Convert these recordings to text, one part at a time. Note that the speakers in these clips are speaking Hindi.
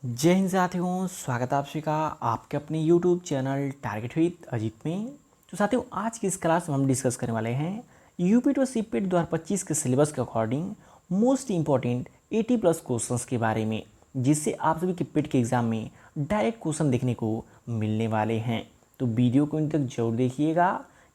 जय हिंद साथियों, स्वागत है आप सभी का आपके अपने YouTube channel target with Ajit में। तो साथियों, आज की इस क्लास में हम डिस्कस करने वाले हैं यूपी टू सीपेट 2025 के सिलेबस के according most important 80 plus questions के बारे में, जिससे आप सभी के पेट के एग्जाम में डायरेक्ट क्वेश्चन देखने को मिलने वाले हैं। तो वीडियो को इन तक जरूर देखिएगा,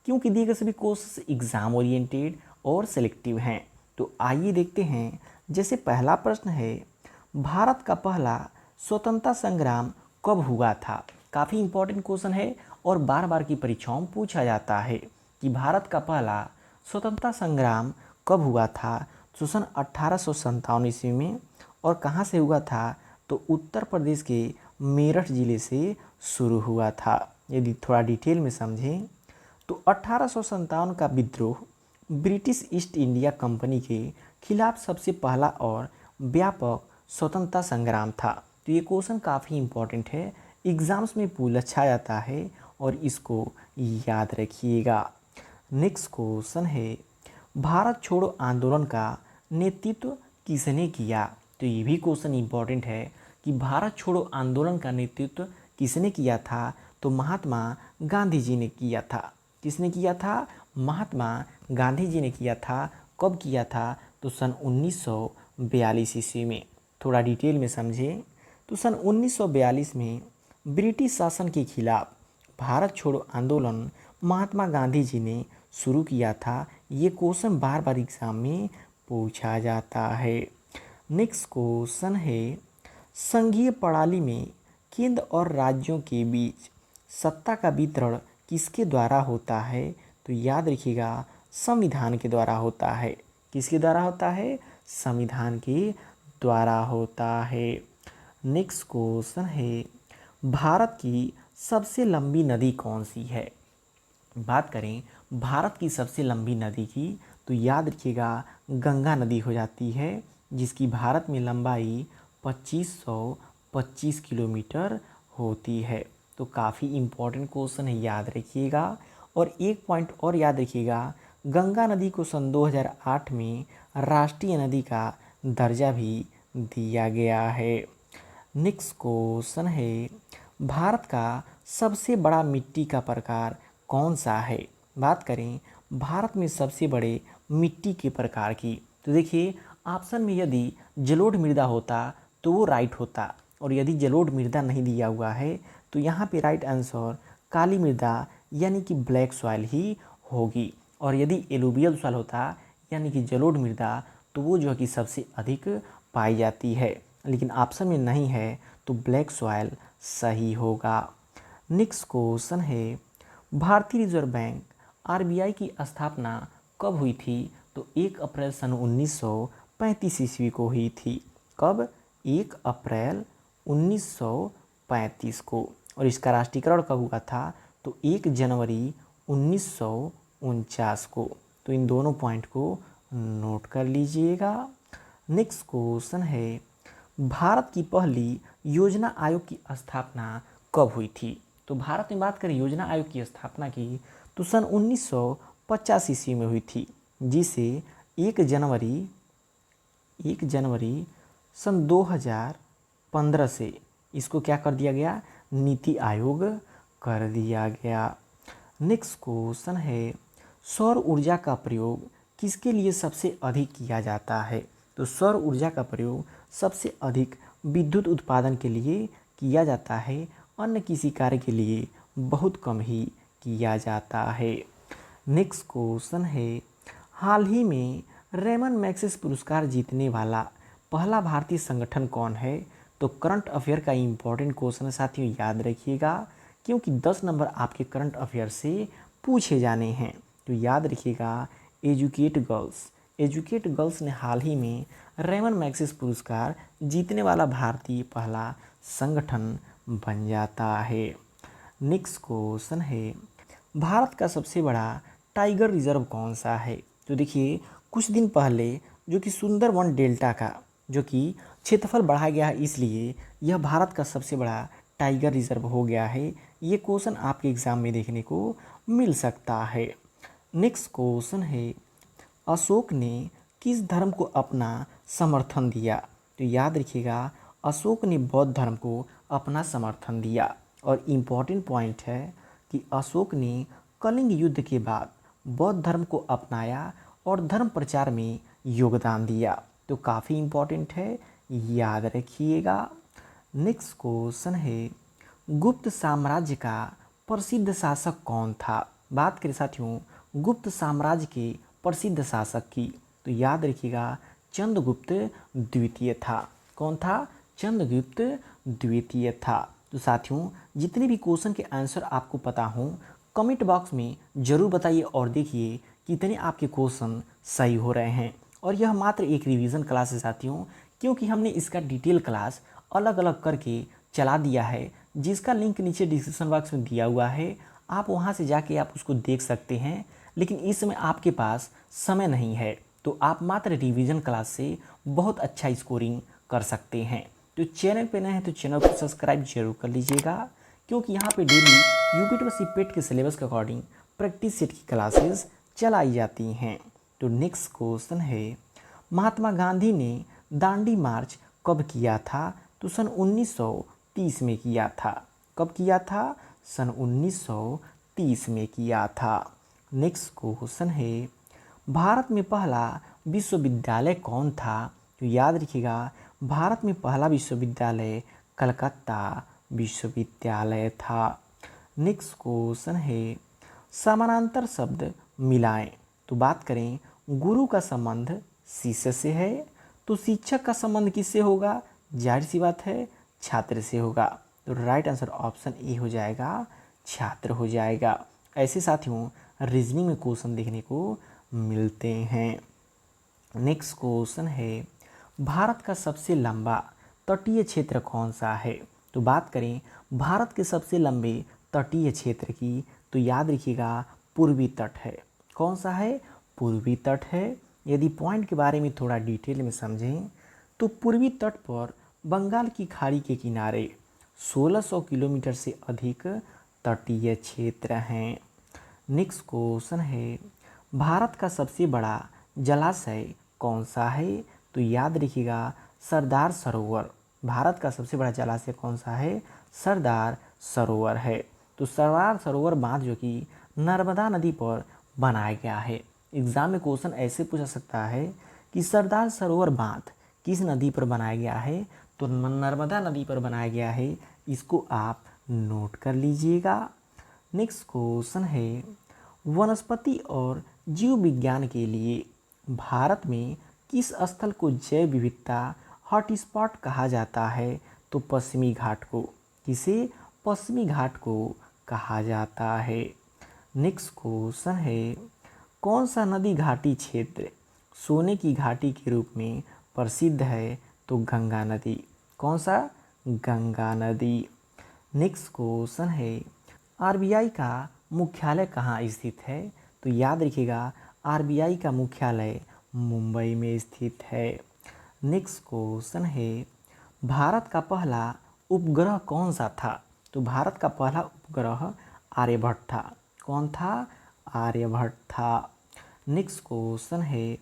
क्योंकि दिए गए सभी क्वेश्चन एग्जाम ओरिएंटेड और सेलेक्टिव हैं। तो आइए देखते हैं। जैसे पहला प्रश्न है, भारत का पहला स्वतंत्रता संग्राम कब हुआ था। काफ़ी इंपॉर्टेंट क्वेश्चन है और बार बार की परीक्षाओं में पूछा जाता है कि भारत का पहला स्वतंत्रता संग्राम कब हुआ था। तो सन 1857 ईस्वी में। और कहाँ से हुआ था, तो उत्तर प्रदेश के मेरठ जिले से शुरू हुआ था। यदि थोड़ा डिटेल में समझें तो 1857 का विद्रोह ब्रिटिश ईस्ट इंडिया कंपनी के खिलाफ सबसे पहला और व्यापक स्वतंत्रता संग्राम था। तो ये क्वेश्चन काफ़ी इम्पोर्टेंट है, एग्जाम्स में पूछा जाता है और इसको याद रखिएगा। नेक्स्ट क्वेश्चन है, भारत छोड़ो आंदोलन का नेतृत्व किसने किया। तो ये भी क्वेश्चन इम्पोर्टेंट है कि भारत छोड़ो आंदोलन का नेतृत्व किसने किया था। तो महात्मा गांधी जी ने किया था। किसने किया था? महात्मा गांधी जी ने किया था। कब किया था? तो सन 1942 ईस्वी में। थोड़ा डिटेल में समझें तो सन 1942 में ब्रिटिश शासन के खिलाफ भारत छोड़ो आंदोलन महात्मा गांधी जी ने शुरू किया था। ये क्वेश्चन बार बार एग्जाम में पूछा जाता है। नेक्स्ट क्वेश्चन है, संघीय प्रणाली में केंद्र और राज्यों के बीच सत्ता का वितरण किसके द्वारा होता है। तो याद रखिएगा, संविधान के द्वारा होता है। किसके द्वारा होता है? संविधान के द्वारा होता है। नेक्स्ट क्वेश्चन है, भारत की सबसे लंबी नदी कौन सी है। बात करें भारत की सबसे लंबी नदी की, तो याद रखिएगा गंगा नदी हो जाती है, जिसकी भारत में लंबाई 2525 किलोमीटर होती है। तो काफ़ी इम्पोर्टेंट क्वेश्चन है, याद रखिएगा। और एक पॉइंट और याद रखिएगा, गंगा नदी को सन 2008 में राष्ट्रीय नदी का दर्जा भी दिया गया है। नेक्स्ट क्वेश्चन है, भारत का सबसे बड़ा मिट्टी का प्रकार कौन सा है। बात करें भारत में सबसे बड़े मिट्टी के प्रकार की, तो देखिए ऑप्शन में यदि जलोढ़ मृदा होता तो वो राइट होता, और यदि जलोढ़ मृदा नहीं दिया हुआ है तो यहाँ पे राइट आंसर काली मृदा यानी कि ब्लैक सॉइल ही होगी। और यदि एलुवियल सॉइल होता यानी कि जलोढ़ मृदा, तो वो जो है कि सबसे अधिक पाई जाती है, लेकिन ऑप्शन में नहीं है तो ब्लैक सॉइल सही होगा। नेक्स्ट क्वेश्चन है, भारतीय रिजर्व बैंक आरबीआई की स्थापना कब हुई थी। तो 1 अप्रैल सन 1935 ईस्वी को हुई थी। कब? 1 अप्रैल 1935 को। और इसका राष्ट्रीयकरण कब हुआ था? तो 1 जनवरी 1949 को। तो इन दोनों पॉइंट को नोट कर लीजिएगा। नेक्स्ट क्वेश्चन है, भारत की पहली योजना आयोग की स्थापना कब हुई थी। तो भारत में बात करें योजना आयोग की स्थापना की, तो सन 1950 ईस्वी में हुई थी, जिसे 1 जनवरी सन 2015 से इसको क्या कर दिया गया? नीति आयोग कर दिया गया। नेक्स्ट क्वेश्चन है, सौर ऊर्जा का प्रयोग किसके लिए सबसे अधिक किया जाता है। तो सौर ऊर्जा का प्रयोग सबसे अधिक विद्युत उत्पादन के लिए किया जाता है, अन्य किसी कार्य के लिए बहुत कम ही किया जाता है। नेक्स्ट क्वेश्चन है, हाल ही में रेमन मैग्सेसे पुरस्कार जीतने वाला पहला भारतीय संगठन कौन है। तो करंट अफेयर का इम्पोर्टेंट क्वेश्चन है साथियों, याद रखिएगा, क्योंकि 10 नंबर आपके करंट अफेयर से पूछे जाने हैं। तो याद रखिएगा, एजुकेट गर्ल्स ने हाल ही में रेमन मैग्सेसे पुरस्कार जीतने वाला भारतीय पहला संगठन बन जाता है। नेक्स्ट क्वेश्चन है, भारत का सबसे बड़ा टाइगर रिजर्व कौन सा है। तो देखिए कुछ दिन पहले जो कि सुंदरवन डेल्टा का जो कि क्षेत्रफल बढ़ाया गया है, इसलिए यह भारत का सबसे बड़ा टाइगर रिजर्व हो गया है। ये क्वेश्चन आपके एग्जाम में देखने को मिल सकता है। नेक्स्ट क्वेश्चन है, अशोक ने किस धर्म को अपना समर्थन दिया। तो याद रखिएगा, अशोक ने बौद्ध धर्म को अपना समर्थन दिया। और इम्पॉर्टेंट पॉइंट है कि अशोक ने कलिंग युद्ध के बाद बौद्ध धर्म को अपनाया और धर्म प्रचार में योगदान दिया। तो काफ़ी इम्पॉर्टेंट है, याद रखिएगा। नेक्स्ट क्वेश्चन है, गुप्त साम्राज्य का प्रसिद्ध शासक कौन था? बात करें साथियों गुप्त साम्राज्य के प्रसिद्ध शासक की, तो याद रखिएगा चंद्रगुप्त द्वितीय था। कौन था? चंद्रगुप्त द्वितीय था। तो साथियों जितने भी क्वेश्चन के आंसर आपको पता हों कमेंट बॉक्स में ज़रूर बताइए और देखिए कितने आपके क्वेश्चन सही हो रहे हैं। और यह मात्र एक रिवीजन क्लास है साथियों, क्योंकि हमने इसका डिटेल क्लास अलग अलग करके चला दिया है, जिसका लिंक नीचे डिस्क्रिप्शन बॉक्स में दिया हुआ है। आप वहां से जाके आप उसको देख सकते हैं। लेकिन इस समय आपके पास समय नहीं है, तो आप मात्र रिवीजन क्लास से बहुत अच्छा स्कोरिंग कर सकते हैं। तो चैनल पे नए हैं तो चैनल को सब्सक्राइब जरूर कर लीजिएगा, क्योंकि यहाँ पे डेली यूपी व सीपेट के सिलेबस के अकॉर्डिंग प्रैक्टिस सेट की क्लासेस चलाई जाती हैं। तो नेक्स्ट क्वेश्चन है, महात्मा गांधी ने दांडी मार्च कब किया था? तो सन 1930 में किया था। कब किया था? सन 1930 में किया था। नेक्स्ट क्वेश्चन है, भारत में पहला विश्वविद्यालय कौन था? तो याद रखिएगा भारत में पहला विश्वविद्यालय कलकत्ता विश्वविद्यालय था। नेक्स्ट क्वेश्चन है, समानांतर शब्द मिलाएं। तो बात करें गुरु का संबंध शिष्य से है, तो शिक्षक का संबंध किससे होगा? जाहिर सी बात है छात्र से होगा। तो राइट आंसर ऑप्शन ए हो जाएगा, छात्र हो जाएगा। ऐसे साथियों रीजनिंग में क्वेश्चन देखने को मिलते हैं। नेक्स्ट क्वेश्चन है, भारत का सबसे लंबा तटीय क्षेत्र कौन सा है? तो बात करें भारत के सबसे लंबे तटीय क्षेत्र की, तो याद रखिएगा पूर्वी तट है। कौन सा है? पूर्वी तट है। यदि पॉइंट के बारे में थोड़ा डिटेल में समझें तो पूर्वी तट पर बंगाल की खाड़ी के किनारे 1600 किलोमीटर से अधिक तटीय क्षेत्र हैं। नेक्स्ट क्वेश्चन है, भारत का सबसे बड़ा जलाशय कौन सा है? तो याद रखिएगा सरदार सरोवर। भारत का सबसे बड़ा जलाशय कौन सा है? सरदार सरोवर है। तो सरदार सरोवर बांध जो कि नर्मदा नदी पर बनाया गया है। एग्जाम में क्वेश्चन ऐसे पूछा सकता है कि सरदार सरोवर बांध किस नदी पर बनाया गया है? तो नर्मदा नदी पर बनाया गया है। इसको आप नोट कर लीजिएगा। नेक्स्ट क्वेश्चन है, वनस्पति और जीव विज्ञान के लिए भारत में किस स्थल को जैव विविधता हॉटस्पॉट कहा जाता है? तो पश्चिमी घाट को। किसे? पश्चिमी घाट को कहा जाता है। नेक्स्ट क्वेश्चन है, कौन सा नदी घाटी क्षेत्र सोने की घाटी के रूप में प्रसिद्ध है? तो गंगा नदी। कौन सा? गंगा नदी। नेक्स्ट क्वेश्चन है, आरबीआई का मुख्यालय कहाँ स्थित है? तो याद रखिएगा आरबीआई का मुख्यालय मुंबई में स्थित है। नेक्स्ट क्वेश्चन है, भारत का पहला उपग्रह कौन सा था? तो भारत का पहला उपग्रह आर्यभट्ट था। कौन था? आर्यभट्ट था। नेक्स्ट क्वेश्चन है,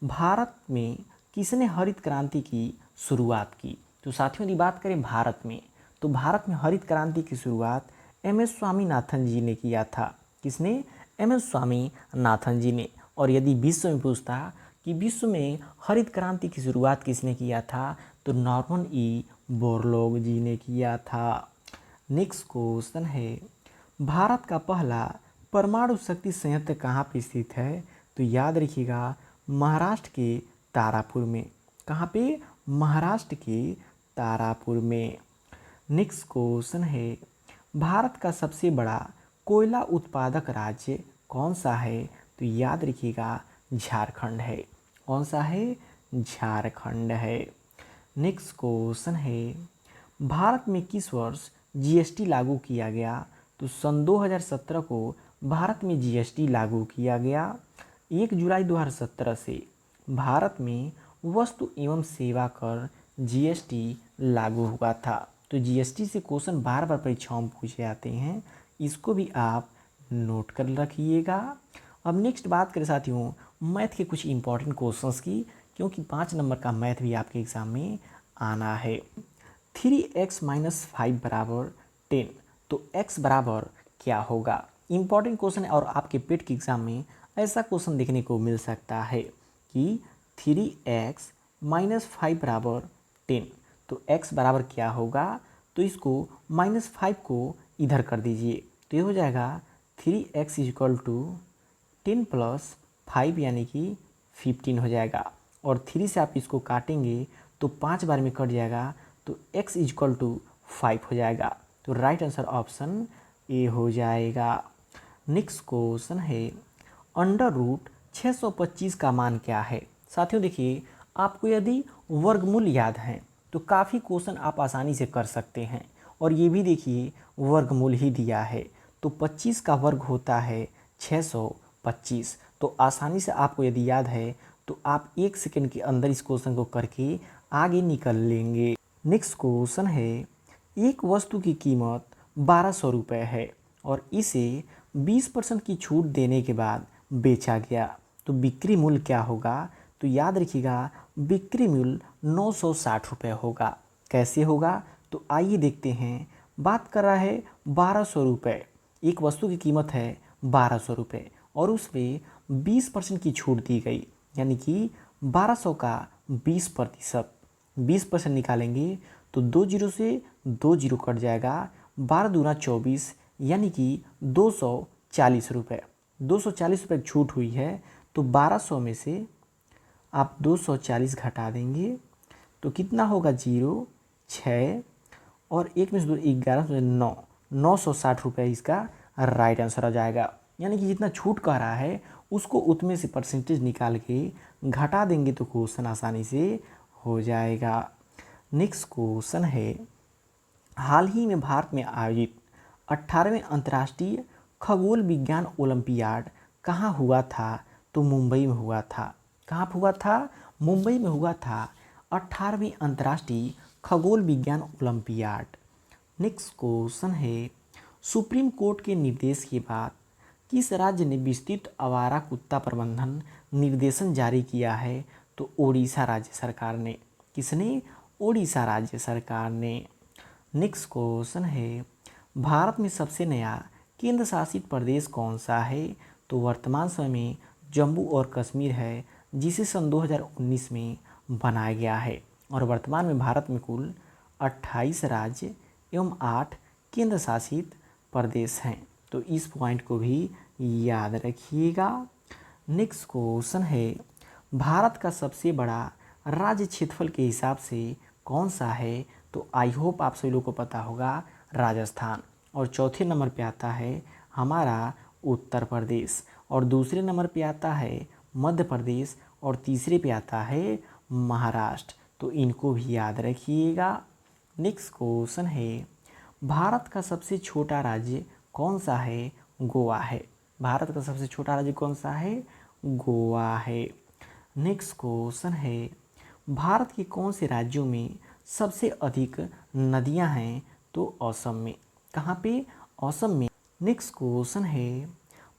भारत में किसने हरित क्रांति की शुरुआत की? तो साथियों यदि बात करें भारत में, तो भारत में हरित क्रांति की शुरुआत एम.एस. स्वामीनाथन जी ने किया था। किसने? एम.एस. स्वामीनाथन जी ने। और यदि विश्व में पूछता कि विश्व में हरित क्रांति की शुरुआत किसने किया था? तो नॉर्मन ई बोरलॉग जी ने किया था। नेक्स्ट क्वेश्चन है, भारत का पहला परमाणु शक्ति संयंत्र कहाँ पे स्थित है? तो याद रखिएगा महाराष्ट्र के तारापुर में। कहाँ पे? महाराष्ट्र के तारापुर में। नेक्स्ट क्वेश्चन है, भारत का सबसे बड़ा कोयला उत्पादक राज्य कौन सा है? तो याद रखिएगा झारखंड है। कौन सा है? झारखंड है। नेक्स्ट क्वेश्चन है, भारत में किस वर्ष जीएसटी लागू किया गया? तो सन 2017 को भारत में जीएसटी लागू किया गया। 1 जुलाई 2017 से भारत में वस्तु एवं सेवा कर जीएसटी लागू हुआ था। तो जीएसटी से क्वेश्चन बार बार परीक्षाओं में पूछे जाते हैं, इसको भी आप नोट कर रखिएगा। अब नेक्स्ट बात करें साथियों मैथ के कुछ इंपॉर्टेंट क्वेश्चंस की, क्योंकि 5 नंबर का मैथ भी आपके एग्ज़ाम में आना है। 3x माइनस 5 बराबर 10, तो x बराबर क्या होगा। इंपॉर्टेंट क्वेश्चन है और आपके पेट के एग्जाम में ऐसा क्वेश्चन देखने को मिल सकता है कि 3x माइनस 5 बराबर 10, तो x बराबर क्या होगा। तो इसको -5 को इधर कर दीजिए, तो ये हो जाएगा 3x इक्वल टू 10 प्लस 5 यानी कि 15 हो जाएगा। और 3 से आप इसको काटेंगे तो 5 बार में कट जाएगा, तो x इक्वल टू 5 हो जाएगा। तो राइट आंसर ऑप्शन ए हो जाएगा। नेक्स्ट क्वेश्चन है अंडर रूट 625 का मान क्या है। साथियों देखिए, आपको यदि वर्गमूल याद है तो काफ़ी क्वेश्चन आप आसानी से कर सकते हैं। और ये भी देखिए वर्गमूल ही दिया है, तो 25 का वर्ग होता है 625। तो आसानी से आपको यदि याद है तो आप 1 सेकंड के अंदर इस क्वेश्चन को करके आगे निकल लेंगे। नेक्स्ट क्वेश्चन है एक वस्तु की कीमत 1200 रुपये है और इसे 20% की छूट देने के बाद बेचा गया, तो बिक्री मूल्य क्या होगा। तो याद रखिएगा बिक्री मूल्य 960 रुपये होगा। कैसे होगा, तो आइए देखते हैं। बात कर रहा है 1200 रुपये, एक वस्तु की कीमत है 1200 रुपये और उसमें 20% की छूट दी गई, यानी कि 1200 का 20%, 20% निकालेंगे तो 2 जीरो से 2 जीरो कट जाएगा, 12 दूना 24 यानी कि 240 रुपये। 240 रुपये छूट हुई है, तो 1200 में से आप 240 घटा देंगे तो कितना होगा, 0 6 और 1 में से 2 11 से 9, 960 रुपये इसका राइट आंसर आ जाएगा। यानी कि जितना छूट कह रहा है उसको उतने से परसेंटेज निकाल के घटा देंगे तो क्वेश्चन आसानी से हो जाएगा। नेक्स्ट क्वेश्चन है हाल ही में भारत में आयोजित 18वें अंतर्राष्ट्रीय खगोल विज्ञान ओलंपियाड कहाँ हुआ था। तो मुंबई में हुआ था। कहाँ हुआ था, मुंबई में हुआ था 18वीं अंतर्राष्ट्रीय खगोल विज्ञान ओलंपियाड। नेक्स्ट क्वेश्चन है सुप्रीम कोर्ट के निर्देश के बाद किस राज्य ने विस्तृत आवारा कुत्ता प्रबंधन निर्देशन जारी किया है। तो ओडिशा राज्य सरकार ने। किसने, ओडिशा राज्य सरकार ने। नेक्स्ट क्वेश्चन है भारत में सबसे नया केंद्र शासित प्रदेश कौन सा है। तो वर्तमान समय में जम्मू और कश्मीर है, जिसे सन 2019 में बनाया गया है। और वर्तमान में भारत में कुल 28 राज्य एवं 8 केंद्र शासित प्रदेश हैं, तो इस पॉइंट को भी याद रखिएगा। नेक्स्ट क्वेश्चन है भारत का सबसे बड़ा राज्य क्षेत्रफल के हिसाब से कौन सा है। तो आई होप आप सभी लोगों को पता होगा, राजस्थान। और चौथे नंबर पे आता है हमारा उत्तर प्रदेश, और दूसरे नंबर पे आता है मध्य प्रदेश, और तीसरे पे आता है महाराष्ट्र। तो इनको भी याद रखिएगा। नेक्स्ट क्वेश्चन है भारत का सबसे छोटा राज्य कौन सा है। गोवा है। भारत का सबसे छोटा राज्य कौन सा है, गोवा है। नेक्स्ट क्वेश्चन है भारत के कौन से राज्यों में सबसे अधिक नदियां हैं। तो असम में। कहाँ पे, असम में। नेक्स्ट क्वेश्चन है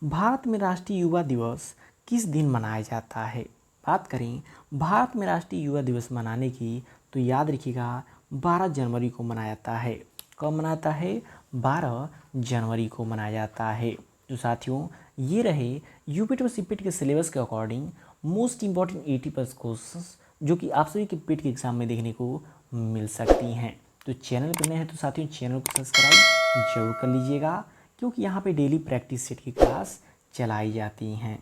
भारत में राष्ट्रीय युवा दिवस किस दिन मनाया जाता है। बात करें भारत में राष्ट्रीय युवा दिवस मनाने की, तो याद रखिएगा 12 जनवरी को मनाया जाता है। कब मनाता है, 12 जनवरी को मनाया जाता है। तो साथियों ये रहे यूपीट और सीपीट के सिलेबस के अकॉर्डिंग मोस्ट इंपॉर्टेंट 80+ क्वेश्चंस जो कि आप सभी के पेट के एग्जाम में देखने को मिल सकती हैं। तो चैनल पर नए हैं तो साथियों चैनल को सब्सक्राइब जरूर कर लीजिएगा, क्योंकि यहाँ पे डेली प्रैक्टिस सेट की क्लास चलाई जाती हैं।